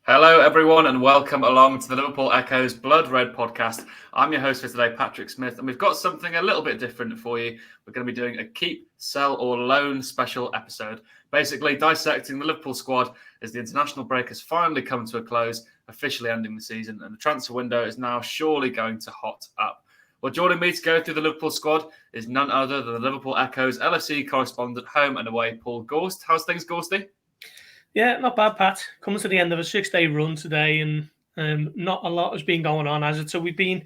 Hello, everyone, and welcome along to the Liverpool Echoes Blood Red podcast. I'm your host for today, Patrick Smith, and we've got something a little bit different for you. We're going to be doing a keep, sell, or loan special episode, basically dissecting the Liverpool squad as the international break has finally come to a close, officially ending the season, and the transfer window is now surely going to hot up. Well, joining me to go through the Liverpool squad is none other than the Liverpool Echoes LFC correspondent, home and away, Paul Gorst. How's things, Gorsty? Yeah, not bad, Pat. Coming to the end of a 6-day run today, and not a lot has been going on, has it? So we've been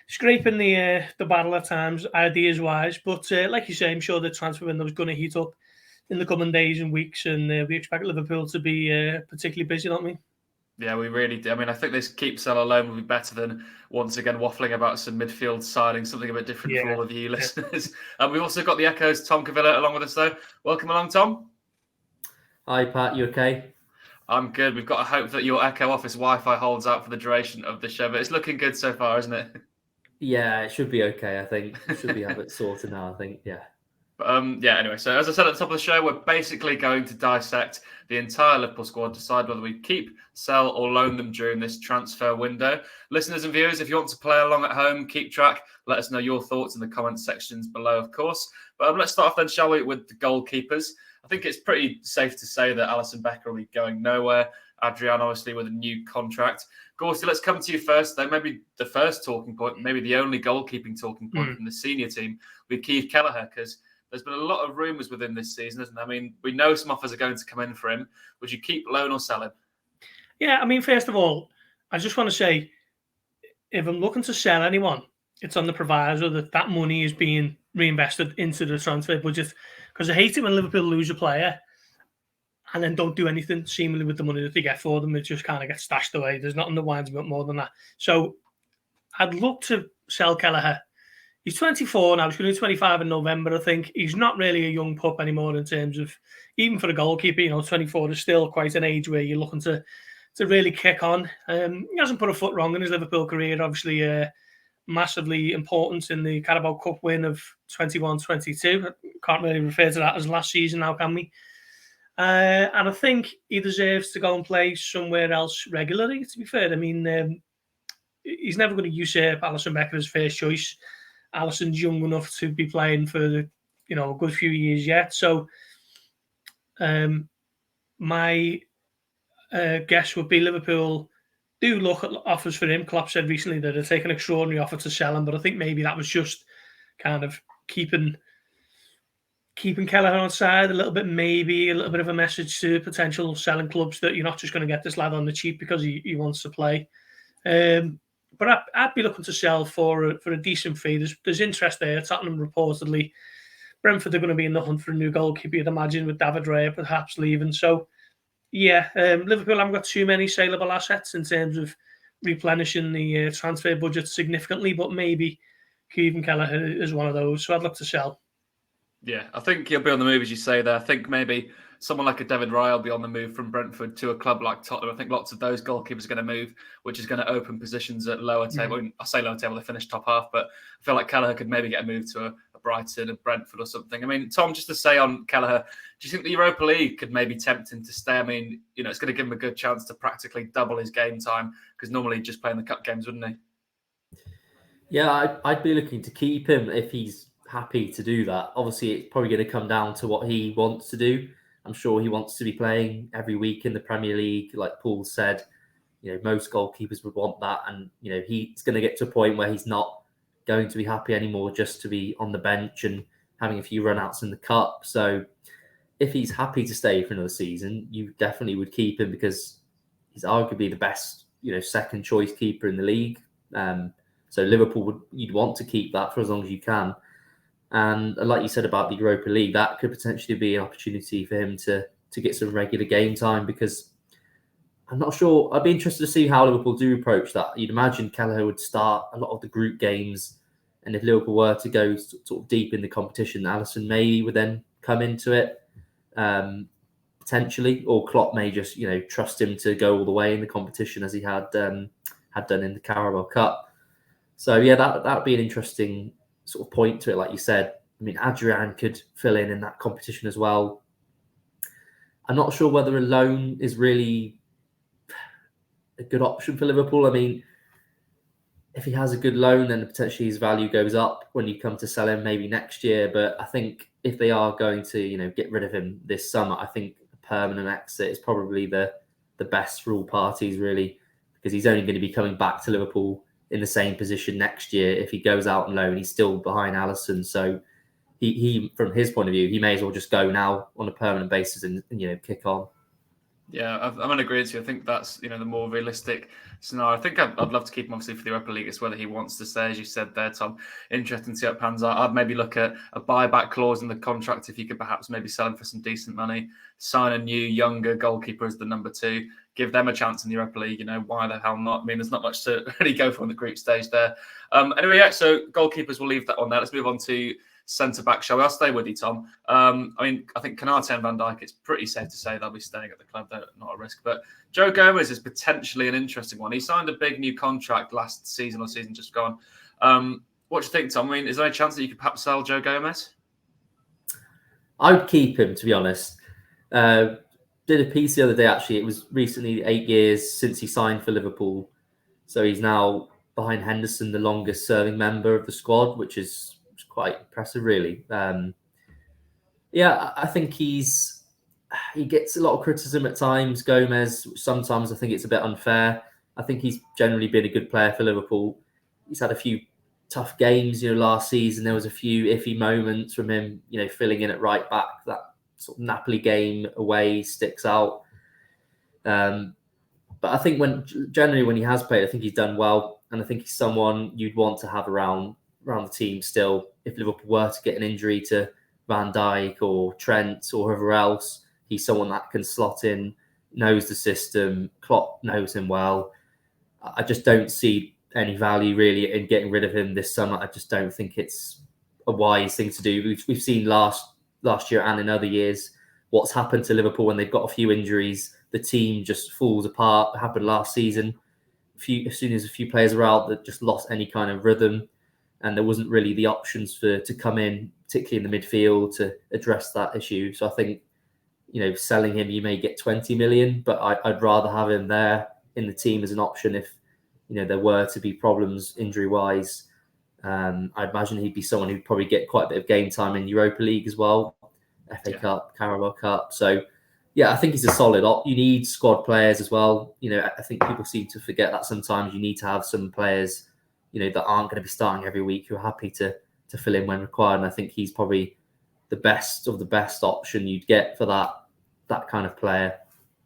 scraping the battle at times, ideas-wise. But like you say, I'm sure the transfer window is going to heat up in the coming days and weeks, and we expect Liverpool to be particularly busy, don't we? Yeah, we really do. I mean, I think this keep sell alone will be better than once again waffling about some midfield signings, something a bit different for all of you listeners. And we've also got the Echoes, Tom Cavilla, along with us, though. Welcome along, Tom. Hi, Pat. You okay? I'm good. We've got to hope that your Echo office Wi-Fi holds out for the duration of the show, but it's looking good so far, isn't it? Yeah, it should be okay, I think. It should be have it sorted now, I think. Yeah. Anyway, so as I said at the top of the show, we're basically going to dissect the entire Liverpool squad, decide whether we keep, sell, or loan them during this transfer window. Listeners and viewers, if you want to play along at home, keep track. Let us know your thoughts in the comment sections below, of course. But let's start off then, shall we, with the goalkeepers. I think it's pretty safe to say that Alisson Becker will be going nowhere. Adrian, obviously, with a new contract. Gorsty, let's come to you first, though. Maybe the first talking point, maybe the only goalkeeping talking point from the senior team with Keith Kelleher, because there's been a lot of rumours within this season, isn't there? I mean, we know some offers are going to come in for him. Would you keep, loan, or sell him? Yeah, I mean, first of all, I just want to say, if I'm looking to sell anyone, it's on the proviso that money is being reinvested into the transfer budget. Because I hate it when Liverpool lose a player and then don't do anything seemingly with the money that they get for them. It just kind of gets stashed away. There's nothing that winds me up more than that. So I'd look to sell Kelleher. He's 24 now. He's going to be 25 in November, I think. He's not really a young pup anymore in terms of, even for a goalkeeper, 24 is still quite an age where you're looking to really kick on. He hasn't put a foot wrong in his Liverpool career. Obviously, massively important in the Carabao Cup win of 21-22. Can't really refer to that as last season now, can we? And I think he deserves to go and play somewhere else regularly, to be fair. I mean, he's never going to usurp Alisson Becker as first choice. Alisson's young enough to be playing for a good few years yet. So my guess would be Liverpool do look at offers for him. Klopp said recently that they're taking an extraordinary offer to sell him, but I think maybe that was just kind of keeping Kelleher on side a little bit, maybe a little bit of a message to potential selling clubs that you're not just going to get this lad on the cheap because he wants to play. But I'd be looking to sell for a decent fee. There's interest there. Tottenham reportedly. Brentford are going to be in the hunt for a new goalkeeper, you'd imagine, with David Raya perhaps leaving. So, yeah, Liverpool haven't got too many saleable assets in terms of replenishing the transfer budget significantly, but maybe Kevin Kelleher is one of those. So I'd look to sell. Yeah, I think he'll be on the move, as you say there. I think maybe someone like a David Raya will be on the move from Brentford to a club like Tottenham. I think lots of those goalkeepers are going to move, which is going to open positions at lower table. I say lower table, they finish top half, but I feel like Kelleher could maybe get a move to a Brighton, a Brentford or something. I mean, Tom, just to say on Kelleher, do you think the Europa League could maybe tempt him to stay? I mean, it's going to give him a good chance to practically double his game time, because normally he'd just play in the cup games, wouldn't he? Yeah, I'd be looking to keep him if he's happy to do that. Obviously, it's probably going to come down to what he wants to do. I'm sure he wants to be playing every week in the Premier League. Like Paul said, most goalkeepers would want that. And, he's going to get to a point where he's not going to be happy anymore just to be on the bench and having a few run-outs in the cup. So if he's happy to stay for another season, you definitely would keep him because he's arguably the best, second choice keeper in the league. So Liverpool you'd want to keep that for as long as you can. And like you said about the Europa League, that could potentially be an opportunity for him to get some regular game time, because I'm not sure. I'd be interested to see how Liverpool do approach that. You'd imagine Kelleher would start a lot of the group games, and if Liverpool were to go sort of deep in the competition, Alisson maybe would then come into it potentially, or Klopp may just trust him to go all the way in the competition as he had done in the Carabao Cup. So yeah, that would be an interesting sort of point to it, like you said. I mean, Adrian could fill in that competition as well. I'm not sure whether a loan is really a good option for Liverpool. I mean, if he has a good loan, then potentially his value goes up when you come to sell him maybe next year. But I think if they are going to, get rid of him this summer, I think a permanent exit is probably the best for all parties, really, because he's only going to be coming back to Liverpool in the same position next year. If he goes out on loan, he's still behind Alisson. So he from his point of view, he may as well just go now on a permanent basis and kick on. Yeah, I'm in agreement with you. I think that's the more realistic scenario. I think I'd love to keep him obviously for the Europa League. It's whether he wants to stay, as you said there, Tom. Interesting to see how it pans out. I'd maybe look at a buyback clause in the contract if you could perhaps maybe sell him for some decent money, sign a new, younger goalkeeper as the number 2, give them a chance in the Europa League. Why the hell not? I mean, there's not much to really go for on the group stage there. Anyway, yeah, so goalkeepers, we'll leave that on there. Let's move on to centre-back, shall we? I'll stay with you, Tom. I think Konate and Van Dijk, it's pretty safe to say they'll be staying at the club. They're not at risk. But Joe Gomez is potentially an interesting one. He signed a big new contract last season or season just gone. What do you think, Tom? I mean, is there any chance that you could perhaps sell Joe Gomez? I would keep him, to be honest. Did a piece the other day, actually. It was recently 8 years since he signed for Liverpool. So he's now behind Henderson, the longest serving member of the squad, which is quite impressive, really. I think he gets a lot of criticism at times, Gomez. Sometimes I think it's a bit unfair. I think he's generally been a good player for Liverpool. He's had a few tough games, last season. There was a few iffy moments from him, filling in at right back. That sort of Napoli game away sticks out. But I think when he has played, I think he's done well. And I think he's someone you'd want to have around the team still. If Liverpool were to get an injury to Van Dijk or Trent or whoever else, he's someone that can slot in, knows the system. Klopp knows him well. I just don't see any value really in getting rid of him this summer. I just don't think it's a wise thing to do. We've seen last year and in other years what's happened to Liverpool when they've got a few injuries. The team just falls apart. It happened last season. As soon as a few players were out, that just lost any kind of rhythm. And there wasn't really the options to come in, particularly in the midfield, to address that issue. So I think, selling him, you may get 20 million, but I'd rather have him there in the team as an option if, there were to be problems injury-wise. I'd imagine he'd be someone who'd probably get quite a bit of game time in Europa League as well, FA Cup, Carabao Cup. So, yeah, I think he's a solid op. You need squad players as well. I think people seem to forget that sometimes you need to have some players that aren't going to be starting every week, who are happy to fill in when required. And I think he's probably the best of the best option you'd get for that kind of player.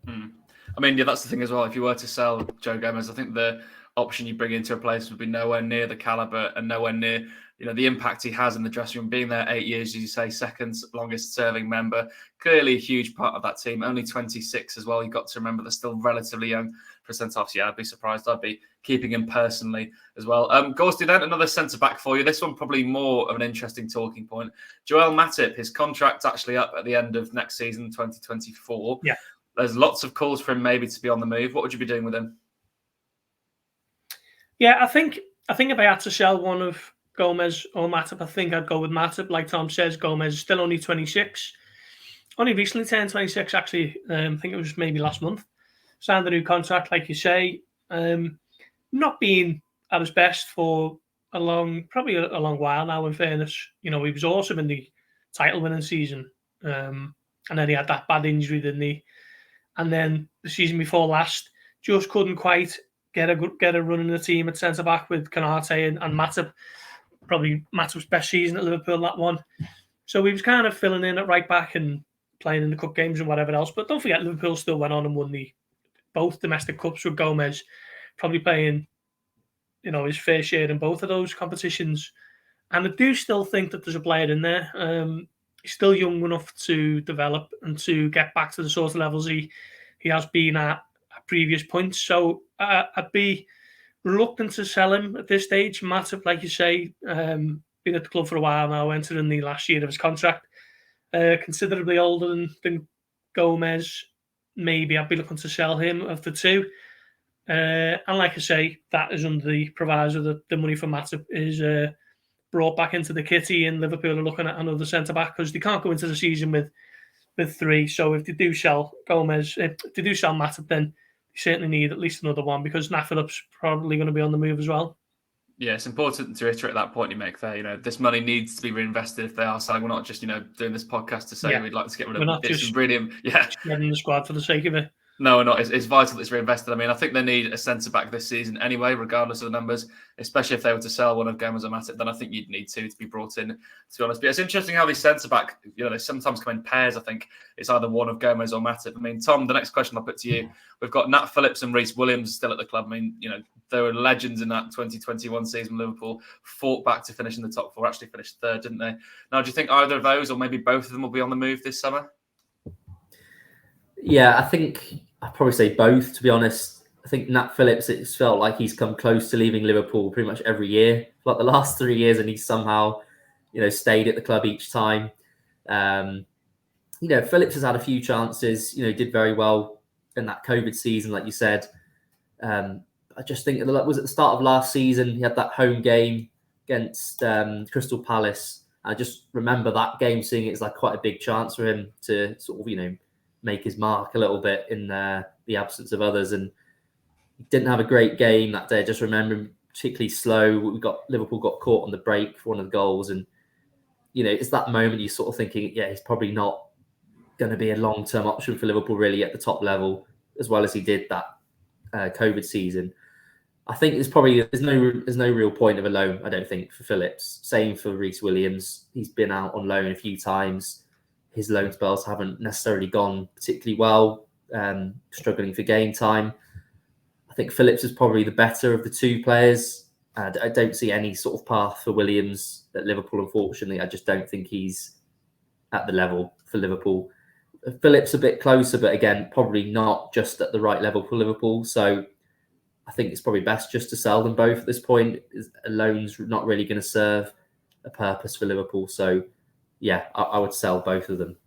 I mean, that's the thing as well. If you were to sell Joe Gomez, I think the option you bring into a place would be nowhere near the caliber and nowhere near the impact he has in the dressing room. Being there 8 years, as you say, second longest serving member, clearly a huge part of that team. Only 26 as well. You've got to remember they're still relatively young for centre-halves. Yeah, I'd be surprised. I'd be keeping him personally as well. Gorsty, then another centre-back for you. This one probably more of an interesting talking point. Joel Matip, his contract's actually up at the end of next season, 2024. Yeah. There's lots of calls for him maybe to be on the move. What would you be doing with him? Yeah, I think if I had to sell one of Gomez or Matip, I think I'd go with Matip. Like Tom says, Gomez is still only 26. Only recently turned 26, actually. I think it was maybe last month. Signed a new contract, like you say. Not being at his best for probably a long while now, in fairness. He was awesome in the title-winning season. And then he had that bad injury, didn't he? And then the season before last, just couldn't quite get a run in the team at centre-back with Konate and Matip. Probably Matip's best season at Liverpool, that one. So he was kind of filling in at right back and playing in the cup games and whatever else. But don't forget, Liverpool still went on and won both domestic cups with Gomez, probably playing, his fair share in both of those competitions. And I do still think that there's a player in there. He's still young enough to develop and to get back to the sort of levels he has been at previous points. So I'd be reluctant to sell him at this stage. Matip, like you say, been at the club for a while now, entering the last year of his contract. Considerably older than Gomez. Maybe I'd be looking to sell him of the two. And like I say, that is under the proviso that the money for Matip is brought back into the kitty, and Liverpool are looking at another centre-back because they can't go into the season with three. So if they do sell Matip, then certainly need at least another one because Nat Phillips probably going to be on the move as well. Yeah, it's important to reiterate that point you make there. This money needs to be reinvested if they are selling. We're not just, doing this podcast to say we'd like to get rid of We're them. not It's just really, shedding the squad for the sake of it. No, we're not. It's vital that it's reinvested. I mean, I think they need a centre back this season anyway, regardless of the numbers. Especially if they were to sell one of Gomez or Matip, then I think you'd need two to be brought in. To be honest, but it's interesting how these centre back, they sometimes come in pairs. I think it's either one of Gomez or Matip. I mean, Tom, the next question I'll put to you: we've got Nat Phillips and Reece Williams still at the club. I mean, they were legends in that 2021 season. Liverpool fought back to finish in the top four. Actually finished third, didn't they? Now, do you think either of those, or maybe both of them, will be on the move this summer? Yeah, I think I'd probably say both, to be honest. I think Nat Phillips, it's felt like he's come close to leaving Liverpool pretty much every year, like the last 3 years, and he's somehow, stayed at the club each time. Phillips has had a few chances, did very well in that COVID season, like you said. I just think was at the start of last season, he had that home game against Crystal Palace. I just remember that game, seeing it as like quite a big chance for him to sort of, make his mark a little bit in the absence of others, and he didn't have a great game that day. I just remember him particularly slow. Liverpool got caught on the break for one of the goals, and it's that moment you're sort of thinking, he's probably not going to be a long-term option for Liverpool really at the top level, as well as he did that COVID season. I think there's no real point of a loan, I don't think, for Phillips. Same for Reece Williams. He's been out on loan a few times. His loan spells haven't necessarily gone particularly well, struggling for game time. I think Phillips is probably the better of the two players. I don't see any sort of path for Williams at Liverpool, unfortunately. I just don't think he's at the level for Liverpool. Phillips a bit closer, but again, probably not just at the right level for Liverpool. So I think it's probably best just to sell them both at this point. A loan's not really going to serve a purpose for Liverpool. So yeah, I would sell both of them.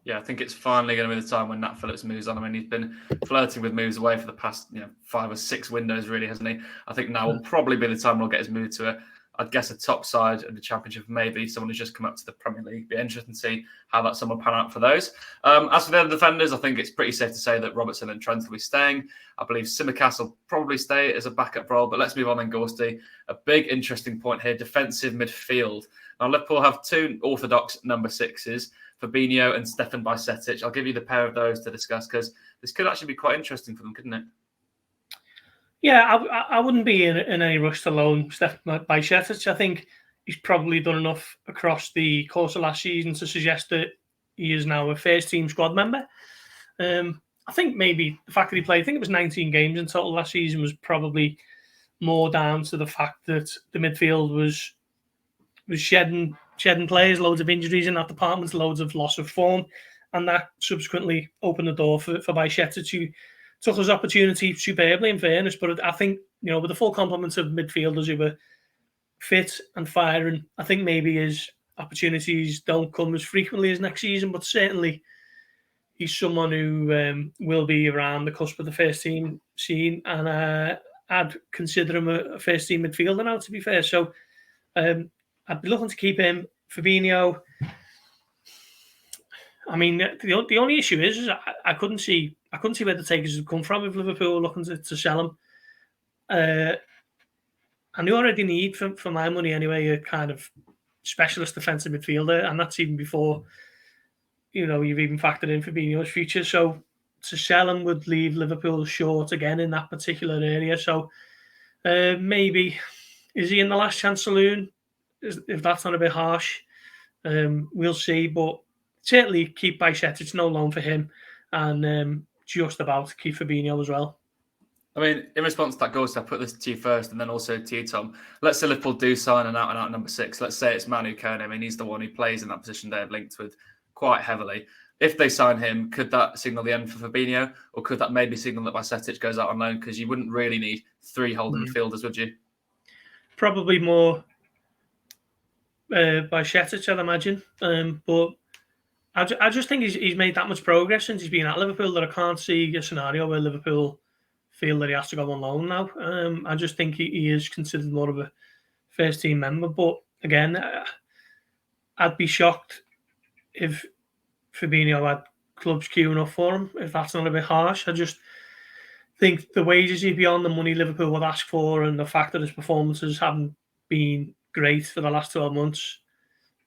Yeah, I think it's finally going to be the time when Nat Phillips moves on. I mean, he's been flirting with moves away for the past 5 or 6 windows, really, hasn't he? I think now will probably be the time we'll get his move to I'd guess a top side of the Championship, maybe someone who's just come up to the Premier League. Be interesting to see how that summer pan out for those. As for the other defenders, I think it's pretty safe to say that Robertson and Trent will be staying. I believe Tsimikas will probably stay as a backup role, but let's move on then, Gorsty. A big interesting point here, defensive midfield. Now, Liverpool have 2 orthodox number 6s, Fabinho and Stefan Bajcetic. I'll give you the pair of those to discuss because this could actually be quite interesting for them, couldn't it? Yeah, I wouldn't be in any rush to loan Stefan Bajcetic. I think he's probably done enough across the course of last season to suggest that he is now a first-team squad member. I think maybe the fact that he played, I think it was 19 games in total last season, was probably more down to the fact that the midfield was shedding players, loads of injuries in that department, loads of loss of form, and that subsequently opened the door for Bajcetic, who took his opportunity superbly, in fairness. But I think, with the full complement of midfielders who were fit and firing, I think maybe his opportunities don't come as frequently as next season, but certainly he's someone who will be around the cusp of the first team scene, and I'd consider him a first team midfielder now, to be fair. So I'd be looking to keep him. Fabinho, I mean, the only issue is I couldn't see where the takers would come from if Liverpool were looking to sell him. And they already need, for my money anyway, a kind of specialist defensive midfielder, and that's even before you've even factored in Fabinho's future. So to sell him would leave Liverpool short again in that particular area. So maybe is he in the last chance saloon? If that's not a bit harsh, we'll see. But certainly keep Bajcetic, no loan for him, and just about keep Fabinho as well. I mean, in response to that, Gorst, I put this to you first and then also to you, Tom. Let's say Liverpool do sign an out-and-out number 6. Let's say it's Manu Kone. I mean, he's the one who plays in that position they're linked with quite heavily. If they sign him, could that signal the end for Fabinho? Or could that maybe signal that Bajcetic goes out on loan? Because you wouldn't really need 3 holding midfielders, would you? Probably more Bajcetic, I'd imagine. But I just think he's made that much progress since he's been at Liverpool that I can't see a scenario where Liverpool feel that he has to go on loan now. I just think he is considered more of a first team member. But again, I'd be shocked if Fabinho had clubs queuing up for him, if that's not a bit harsh. think the wages he'd be on, the money Liverpool would ask for, and the fact that his performances haven't been great for the last 12 months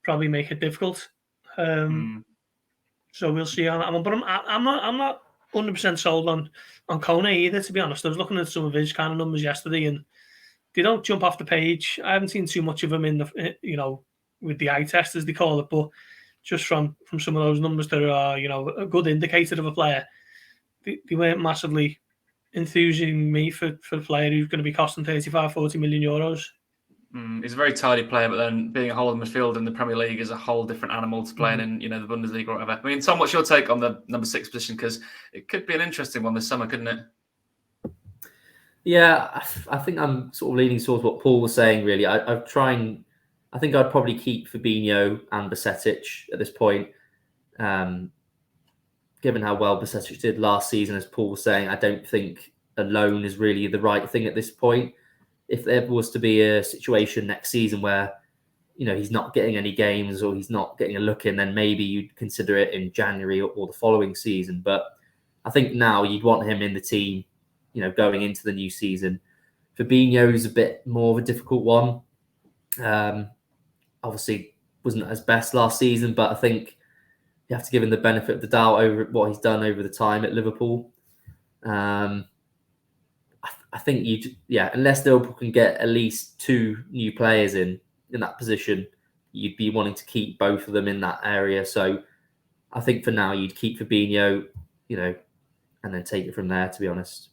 probably make it difficult. So we'll see on that one. But I'm not 100% sold on Kone either, to be honest. I was looking at some of his kind of numbers yesterday, and they don't jump off the page. I haven't seen too much of him in the with the eye test, as they call it, but just from some of those numbers that are a good indicator of a player, they weren't massively enthusing me for a player who's going to be costing 35-40 million euros. He's a very tidy player, but then being a holding midfield in the Premier League is a whole different animal to playing in the Bundesliga or whatever. I mean, Tom, what's your take on the number 6 position? Because it could be an interesting one this summer, couldn't it? Yeah, I think I'm sort of leaning towards what Paul was saying, really. I think I'd probably keep Fabinho and Bajcetic at this point. Given how well Bajcetic did last season, as Paul was saying, I don't think a loan is really the right thing at this point. If there was to be a situation next season where, he's not getting any games or he's not getting a look in, then maybe you'd consider it in January or the following season. But I think now you'd want him in the team, going into the new season. Fabinho is a bit more of a difficult one. Obviously wasn't at his best last season, but I think you have to give him the benefit of the doubt over what he's done over the time at Liverpool. I think unless Liverpool can get at least 2 new players in that position, you'd be wanting to keep both of them in that area. So I think for now you'd keep Fabinho, and then take it from there, to be honest.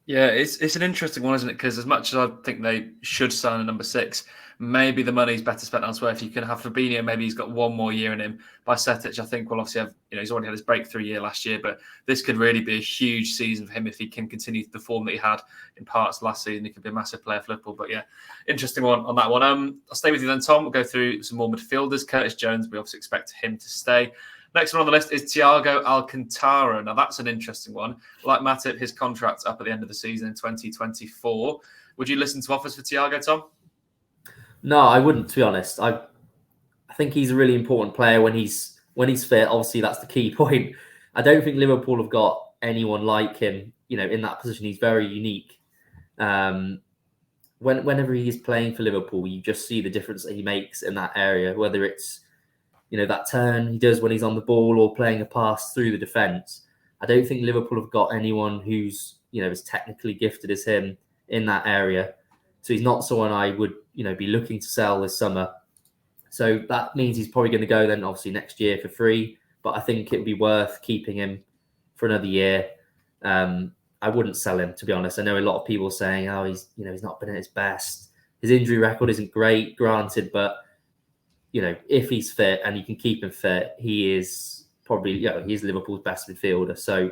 Yeah, it's an interesting one, isn't it? Because as much as I think they should sign a number 6, maybe the money's better spent elsewhere. If you can have Fabinho, maybe he's got one more year in him. Bajcetic, I think, will obviously have, he's already had his breakthrough year last year, but this could really be a huge season for him if he can continue the form that he had in parts last season. He could be a massive player for Liverpool. But yeah, interesting one on that one. I'll stay with you then, Tom. We'll go through some more midfielders. Curtis Jones, we obviously expect him to stay. Next one on the list is Thiago Alcantara. Now, that's an interesting one. Like Matip, his contract's up at the end of the season in 2024. Would you listen to offers for Thiago, Tom? No, I wouldn't, to be honest. I think he's a really important player when he's fit. Obviously, that's the key point. I don't think Liverpool have got anyone like him, in that position. He's very unique. Whenever he is playing for Liverpool, you just see the difference that he makes in that area, whether it's that turn he does when he's on the ball or playing a pass through the defence. I don't think Liverpool have got anyone who's, as technically gifted as him in that area. So he's not someone I would, be looking to sell this summer. So that means he's probably going to go then obviously next year for free. But I think it would be worth keeping him for another year. I wouldn't sell him, to be honest. I know a lot of people saying, oh, he's not been at his best. His injury record isn't great, granted, but if he's fit and you can keep him fit, he is probably, he's Liverpool's best midfielder. So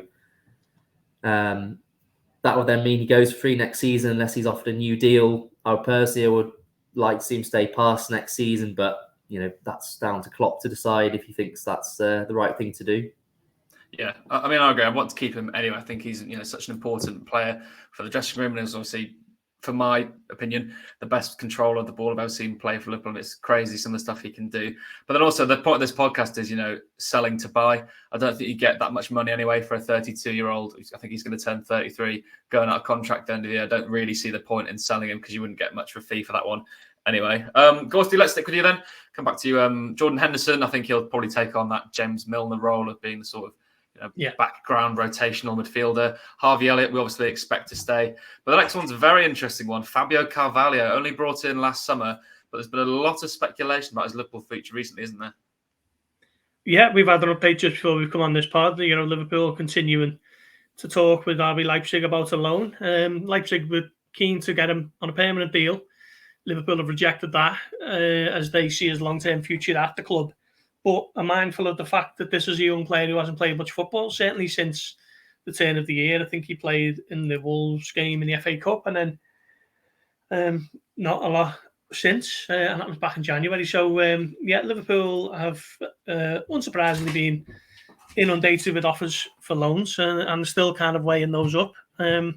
that would then mean he goes free next season unless he's offered a new deal. I would like to see him stay past next season, but that's down to Klopp to decide if he thinks that's the right thing to do. Yeah, I mean, I agree. I want to keep him anyway. I think he's such an important player for the dressing room, and is obviously, for my opinion, the best controller of the ball I've ever seen play for Liverpool. And it's crazy some of the stuff he can do. But then also the point of this podcast is, selling to buy. I don't think you get that much money anyway for a 32-year-old. I think he's going to turn 33, going out of contract at the end of the year. I don't really see the point in selling him because you wouldn't get much for a fee for that one. Anyway, Gorsty, let's stick with you then. Come back to you. Jordan Henderson, I think he'll probably take on that James Milner role of being the sort of background rotational midfielder. Harvey Elliott, we obviously expect to stay. But the next one's a very interesting one. Fabio Carvalho, only brought in last summer, but there's been a lot of speculation about his Liverpool future recently, isn't there? Yeah, we've had an update just before we've come on this pod. Liverpool continuing to talk with RB Leipzig about a loan. Leipzig were keen to get him on a permanent deal. Liverpool have rejected that as they see his long-term future at the club. But are mindful of the fact that this is a young player who hasn't played much football, certainly since the turn of the year. I think he played in the Wolves game in the FA Cup and then not a lot since. And that was back in January. So, Liverpool have unsurprisingly been inundated with offers for loans and still kind of weighing those up. If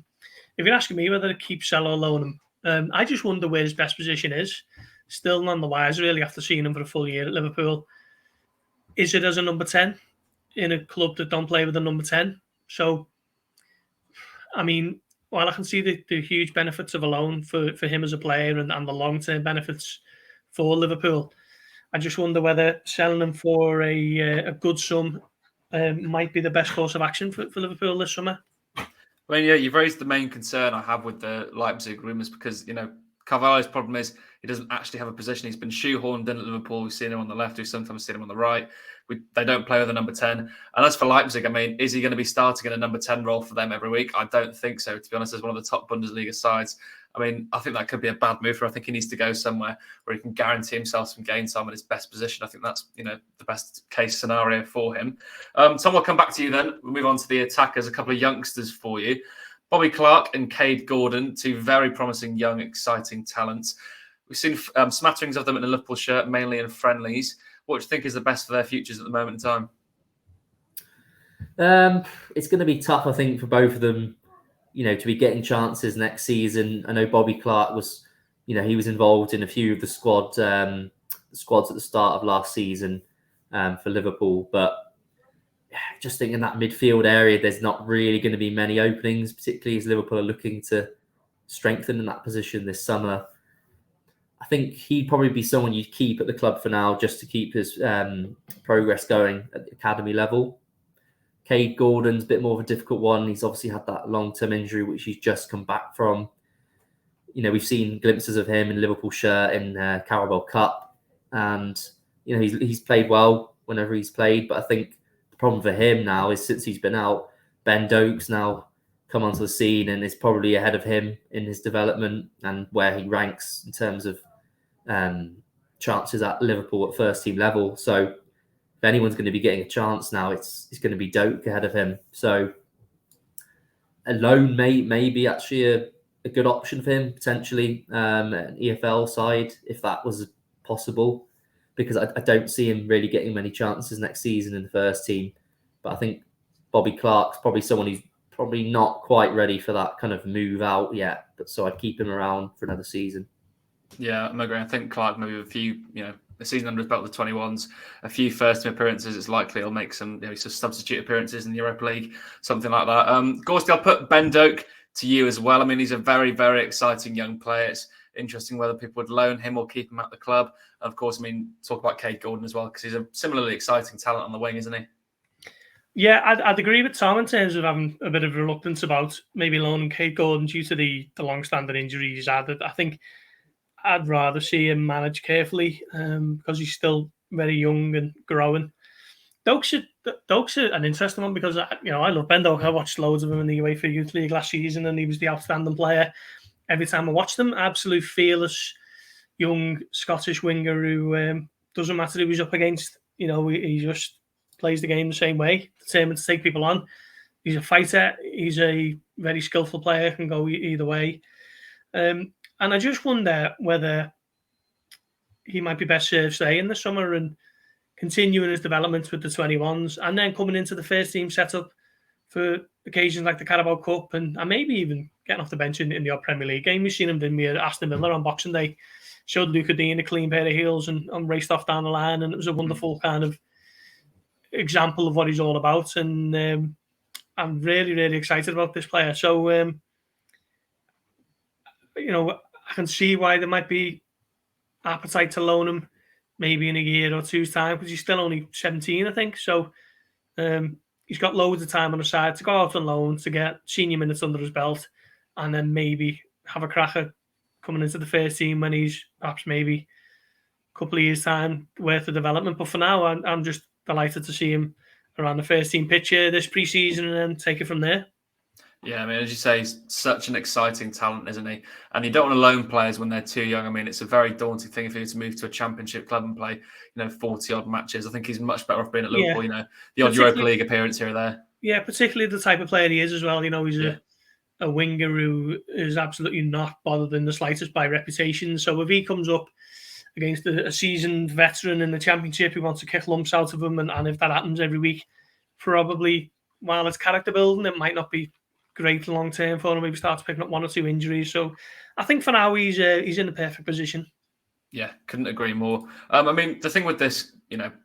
you're asking me whether to keep, sell or loan him, I just wonder where his best position is. Still none the wiser, really, after seeing him for a full year at Liverpool. Is it as a number 10 in a club that don't play with a number 10? So I mean, while I can see the huge benefits of a loan for him as a player and the long-term benefits for Liverpool, I just wonder whether selling him for a good sum might be the best course of action for Liverpool this summer. I mean, yeah, you've raised the main concern I have with the Leipzig rumours because, Carvalho's problem is he doesn't actually have a position. He's been shoehorned in at Liverpool. We've seen him on the left. We've sometimes seen him on the right. They don't play with a number 10. And as for Leipzig, I mean, is he going to be starting in a number 10 role for them every week? I don't think so, to be honest, as one of the top Bundesliga sides. I mean, I think that could be a bad move for him. I think he needs to go somewhere where he can guarantee himself some game time in his best position. I think that's, the best case scenario for him. Tom, we'll come back to you then. We'll move on to the attackers, a couple of youngsters for you. Bobby Clark and Cade Gordon, two very promising, young, exciting talents. We've seen smatterings of them in a Liverpool shirt, mainly in friendlies. What do you think is the best for their futures at the moment in time? It's going to be tough, I think, for both of them, to be getting chances next season. I know Bobby Clark was, he was involved in a few of the squads at the start of last season for Liverpool, but just think in that midfield area, there's not really going to be many openings, particularly as Liverpool are looking to strengthen in that position this summer. I think he'd probably be someone you'd keep at the club for now, just to keep his progress going at the academy level. Cade Gordon's a bit more of a difficult one. He's obviously had that long-term injury, which he's just come back from. We've seen glimpses of him in Liverpool shirt in Carabao Cup, and he's played well whenever he's played. But I think the problem for him now is since he's been out, Ben Doak's now come onto the scene and is probably ahead of him in his development and where he ranks in terms of chances at Liverpool at first team level. So if anyone's going to be getting a chance now, it's going to be Doak ahead of him. So a loan may be actually a good option for him, potentially, an EFL side, if that was possible, because I don't see him really getting many chances next season in the first team. But I think Bobby Clark's probably someone who's probably not quite ready for that kind of move out yet. But so I'd keep him around for another season. Yeah, I'm agreeing. I think Clark maybe a few, the season under his belt, the 21s, a few first team appearances. It's likely he'll make some, some substitute appearances in the Europa League, something like that. Gorst, I'll put Ben Doak to you as well. I mean, he's a very, very exciting young player. It's interesting whether people would loan him or keep him at the club. And of course, talk about Cade Gordon as well, because he's a similarly exciting talent on the wing, isn't he? Yeah, I'd agree with Tom in terms of having a bit of reluctance about maybe loaning Cade Gordon due to the long-standing injuries he's had. I think I'd rather see him manage carefully because he's still very young and growing. Doak's an interesting one because I love Ben Doak. I watched loads of him in the UEFA Youth League last season, and he was the outstanding player every time I watched him. Absolute fearless young Scottish winger who doesn't matter who he's up against. He just plays the game the same way, determined to take people on. He's a fighter. He's a very skillful player, can go either way. And I just wonder whether he might be best served staying this summer and continuing his development with the 21s and then coming into the first team setup for occasions like the Carabao Cup and maybe even getting off the bench in the odd Premier League game. We've seen him, didn't we, at Aston Villa on Boxing Day, showed Luca Dean a clean pair of heels and raced off down the line, and it was a wonderful kind of example of what he's all about. And I'm really, really excited about this player. So, I can see why there might be appetite to loan him maybe in a year or two's time, because he's still only 17, I think. So he's got loads of time on the side to go out on loan, to get senior minutes under his belt, and then maybe have a cracker coming into the first team when he's perhaps maybe a couple of years' time worth of development. But for now, I'm just delighted to see him around the first team pitch here this pre-season and then take it from there. Yeah, I mean, as you say, he's such an exciting talent, isn't he? And you don't want to loan players when they're too young. I mean, it's a very daunting thing for you to move to a championship club and play, 40-odd matches. I think he's much better off being at Liverpool, the odd Europa League appearance here or there. Yeah, particularly the type of player he is as well. He's a winger who is absolutely not bothered in the slightest by reputation. So if he comes up against a seasoned veteran in the championship who wants to kick lumps out of him, and if that happens every week, probably, while it's character building, it might not be great long term for him. Maybe starts picking up one or two injuries. So I think for now he's in the perfect position. Yeah, couldn't agree more. I mean, the thing with this,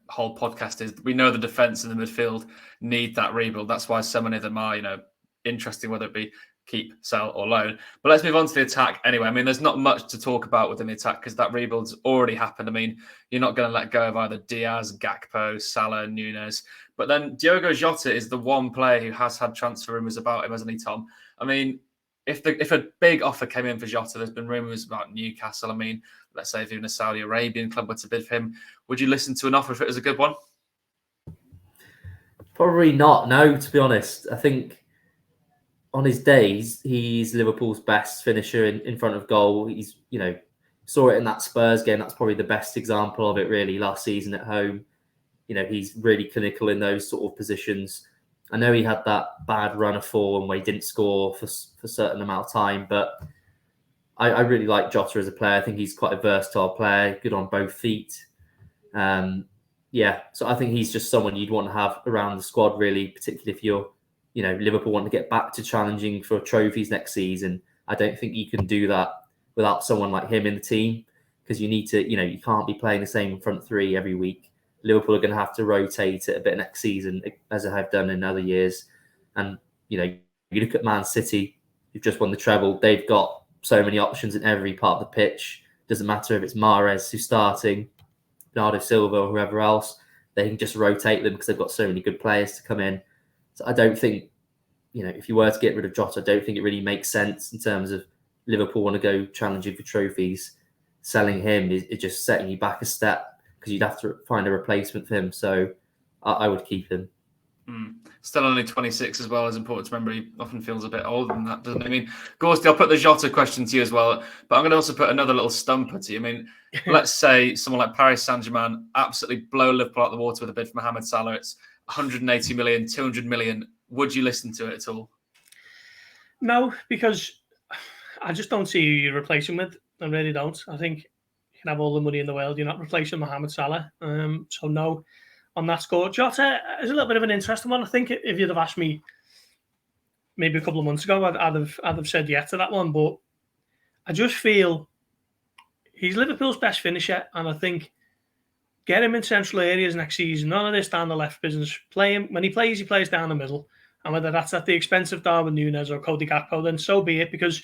whole podcast is we know the defence and the midfield need that rebuild. That's why so many of them are, interesting, whether it be keep, sell, or loan. But let's move on to the attack anyway. I mean, there's not much to talk about within the attack because that rebuild's already happened. I mean, you're not going to let go of either Diaz, Gakpo, Salah, Nunes. But then Diogo Jota is the one player who has had transfer rumours about him, hasn't he, Tom? I mean, if a big offer came in for Jota, there's been rumours about Newcastle. I mean, let's say if even a Saudi Arabian club were to bid for him, would you listen to an offer if it was a good one? Probably not, no, to be honest. I think on his days, he's Liverpool's best finisher in front of goal. He's, saw it in that Spurs game. That's probably the best example of it, really, last season at home. He's really clinical in those sort of positions. I know he had that bad run of form where he didn't score for a certain amount of time, but I really like Jota as a player. I think he's quite a versatile player, good on both feet. So I think he's just someone you'd want to have around the squad, really, particularly if you're, Liverpool want to get back to challenging for trophies next season. I don't think you can do that without someone like him in the team, because you need to, you can't be playing the same front three every week. Liverpool are going to have to rotate it a bit next season, as I have done in other years. And, you look at Man City, who've just won the treble. They've got so many options in every part of the pitch. Doesn't matter if it's Mahrez who's starting, Bernardo Silva or whoever else. They can just rotate them because they've got so many good players to come in. So I don't think, if you were to get rid of Jota, I don't think it really makes sense in terms of Liverpool want to go challenging for trophies. Selling him is just setting you back a step because you'd have to find a replacement for him. So I would keep him. Still only 26 as well. It's important to remember he often feels a bit older than that, doesn't he? I mean, Gorst, I'll put the Jota question to you as well, but I'm going to also put another little stumper to you. I mean, let's say someone like Paris Saint-Germain absolutely blow Liverpool out the water with a bid for Mohamed Salah. It's 180 million, 200 million. Would you listen to it at all? No, because I just don't see who you replace him with. I really don't. I think you can have all the money in the world. You're not replacing Mohamed Salah. So no, on that score. Jota is a little bit of an interesting one. I think if you'd have asked me maybe a couple of months ago, I'd have said yes to that one. But I just feel he's Liverpool's best finisher, and I think get him in central areas next season. None of this down the left business. Play him when he plays down the middle. And whether that's at the expense of Darwin Núñez or Cody Gakpo, then so be it, because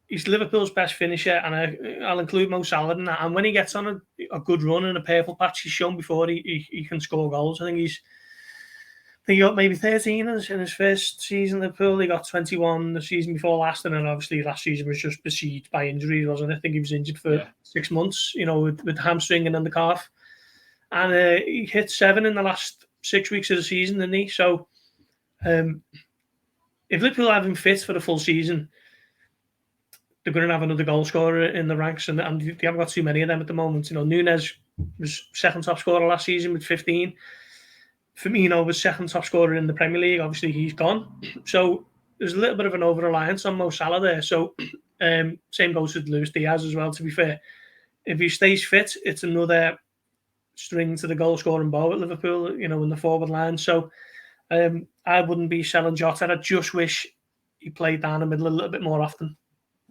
he's Liverpool's best finisher, and I'll include Mo Salah in that. And when he gets on a good run in a purple patch, he's shown before he can score goals. I think he got maybe 13 in his first season at Liverpool. He got 21 the season before last, and then obviously last season was just besieged by injuries, wasn't it? I think he was injured for 6 months, with hamstring and then the calf. And he hit 7 in the last 6 weeks of the season, didn't he? So if Liverpool have him fit for the full season, they're going to have another goal scorer in the ranks, and they haven't got too many of them at the moment. Núñez was second top scorer last season with 15. Firmino was second top scorer in the Premier League. Obviously, he's gone. So there's a little bit of an over-reliance on Mo Salah there. So same goes with Luis Diaz as well, to be fair. If he stays fit, it's another string to the goal-scoring bow at Liverpool, in the forward line. So I wouldn't be selling Jota. I just wish he played down the middle a little bit more often.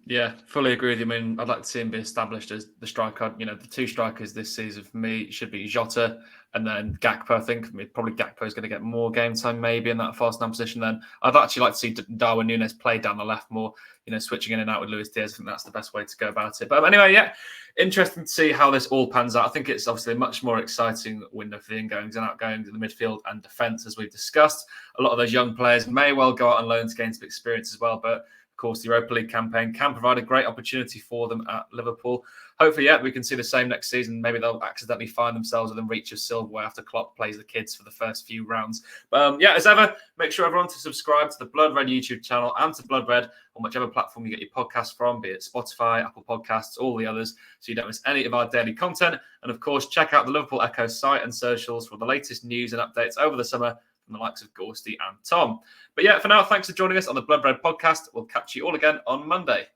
Yeah, fully agree with you. I mean, I'd like to see him be established as the striker. The two strikers this season for me should be Jota and then Gakpo. I think probably Gakpo is going to get more game time maybe in that fast 9 position. Then I'd actually like to see Darwin Núñez play down the left more, switching in and out with Luis Diaz. I think that's the best way to go about it. But anyway, yeah, interesting to see how this all pans out. I think it's obviously a much more exciting window for the ingoings and outgoings in the midfield and defence, as we've discussed. A lot of those young players may well go out on loan to gain some experience as well, but of course, the Europa League campaign can provide a great opportunity for them at Liverpool. Hopefully, we can see the same next season. Maybe they'll accidentally find themselves within reach of silverware after Klopp plays the kids for the first few rounds. But as ever, make sure everyone to subscribe to the Blood Red YouTube channel and to Blood Red on whichever platform you get your podcast from, be it Spotify, Apple Podcasts, all the others, so you don't miss any of our daily content. And of course, check out the Liverpool Echo site and socials for the latest news and updates over the summer from the likes of Gorsty and Tom. But for now, thanks for joining us on the Blood Red podcast. We'll catch you all again on Monday.